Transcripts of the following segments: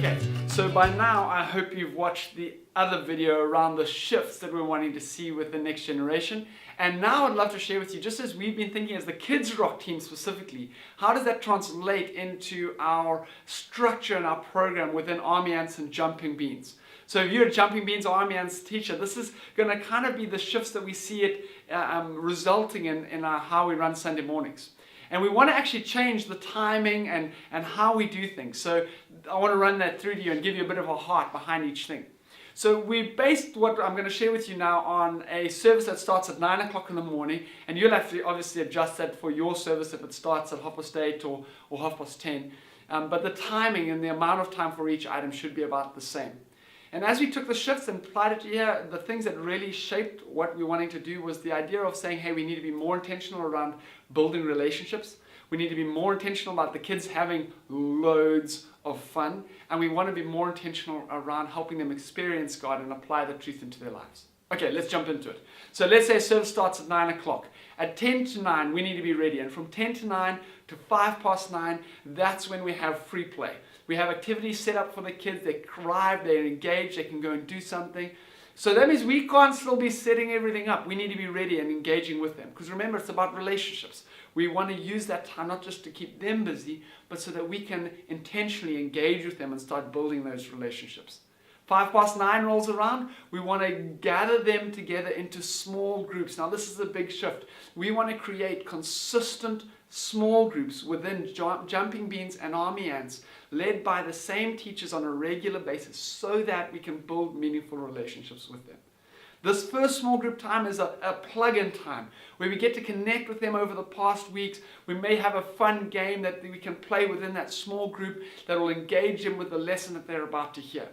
Okay, so by now I hope you've watched the other video around the shifts that we're wanting to see with the next generation. And now I'd love to share with you, just as we've been thinking as the Kids Rock team specifically, how does that translate into our structure and our program within Army Ants and Jumping Beans? So if you're a Jumping Beans or Army Ants teacher, this is going to kind of be the shifts that we see it resulting in how we run Sunday mornings. And we want to actually change the timing and how we do things. So I want to run that through to you and give you a bit of a heart behind each thing. So we based what I'm going to share with you now on a service that starts at 9 o'clock in the morning, and you'll have to obviously adjust that for your service if it starts at 8:30 or 10:30. But the timing and the amount of time for each item should be about the same. And as we took the shifts and applied it here, the things that really shaped what we were wanting to do was the idea of saying, hey, we need to be more intentional around building relationships. We need to be more intentional about the kids having loads of fun. And we want to be more intentional around helping them experience God and apply the truth into their lives. Okay, let's jump into it. So let's say service starts at 9 o'clock. At 10 to 9, we need to be ready. And from 10 to 9 to 9:05, that's when we have free play. We have activities set up for the kids. They thrive, they're engaged, they can go and do something. So that means we can't still be setting everything up. We need to be ready and engaging with them. Because remember, it's about relationships. We want to use that time not just to keep them busy, but so that we can intentionally engage with them and start building those relationships. 9:05 rolls around, we want to gather them together into small groups. Now this is a big shift. We want to create consistent small groups within Jumping Beans and Army Ants, led by the same teachers on a regular basis, so that we can build meaningful relationships with them. This first small group time is a plug-in time, where we get to connect with them over the past weeks. We may have a fun game that we can play within that small group that will engage them with the lesson that they're about to hear.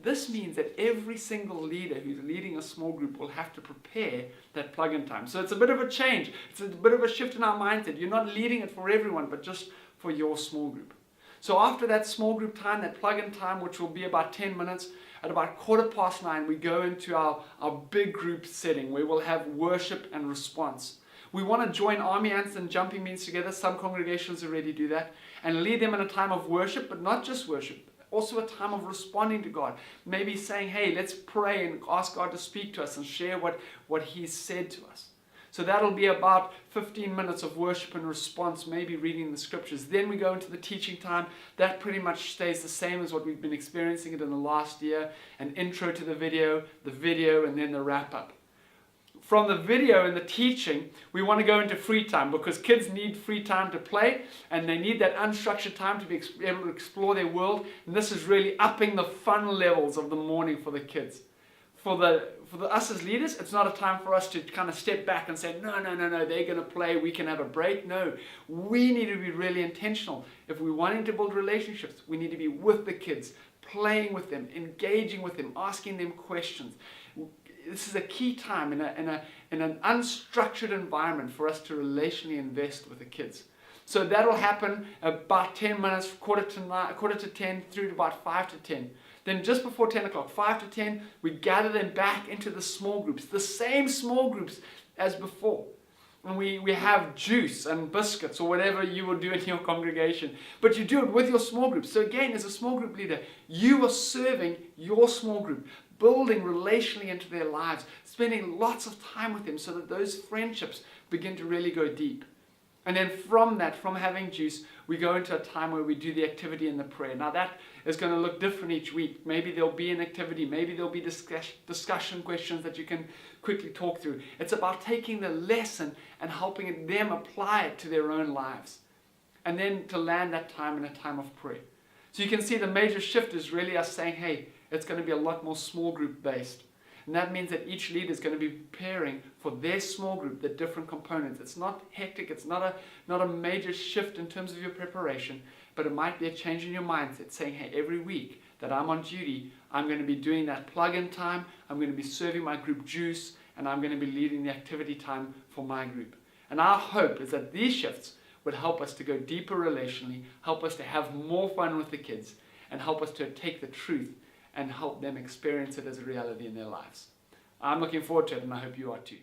This means that every single leader who's leading a small group will have to prepare that plug-in time. So it's a bit of a change. It's a bit of a shift in our mindset. You're not leading it for everyone, but just for your small group. So after that small group time, that plug-in time, which will be about 10 minutes, at about 9:15, we go into our big group setting where we'll have worship and response. We want to join Army Ants and Jumping Beans together. Some congregations already do that. And lead them in a time of worship, but not just worship. Also a time of responding to God. Maybe saying, hey, let's pray and ask God to speak to us and share what He's said to us. So that'll be about 15 minutes of worship and response, maybe reading the scriptures. Then we go into the teaching time. That pretty much stays the same as what we've been experiencing it in the last year. An intro to the video, and then the wrap up. From the video and the teaching, we want to go into free time, because kids need free time to play, and they need that unstructured time to be able to explore their world. And this is really upping the fun levels of the morning for the kids. For us as leaders, it's not a time for us to kind of step back and say, no, they're going to play, we can have a break. No, we need to be really intentional. If we're wanting to build relationships, we need to be with the kids, playing with them, engaging with them, asking them questions. This is a key time in an unstructured environment for us to relationally invest with the kids. So that'll happen about 10 minutes, quarter to 10 through to about 5 to 10. Then just before 10 o'clock, 5 to 10, we gather them back into the small groups, the same small groups as before. And we have juice and biscuits or whatever you will do in your congregation. But you do it with your small groups. So again, as a small group leader, you are serving your small group, building relationally into their lives, spending lots of time with them so that those friendships begin to really go deep. And then from having juice, we go into a time where we do the activity and the prayer. Now that is going to look different each week. Maybe there'll be an activity, maybe there'll be discussion questions that you can quickly talk through. It's about taking the lesson and helping them apply it to their own lives. And then to land that time in a time of prayer. So you can see the major shift is really us saying, hey, it's going to be a lot more small group based. And that means that each leader is going to be preparing for their small group, the different components. It's not hectic, it's not a major shift in terms of your preparation, but it might be a change in your mindset, saying, hey, every week that I'm on duty, I'm going to be doing that plug-in time, I'm going to be serving my group juice, and I'm going to be leading the activity time for my group. And our hope is that these shifts would help us to go deeper relationally, help us to have more fun with the kids, and help us to take the truth and help them experience it as a reality in their lives. I'm looking forward to it, and I hope you are too.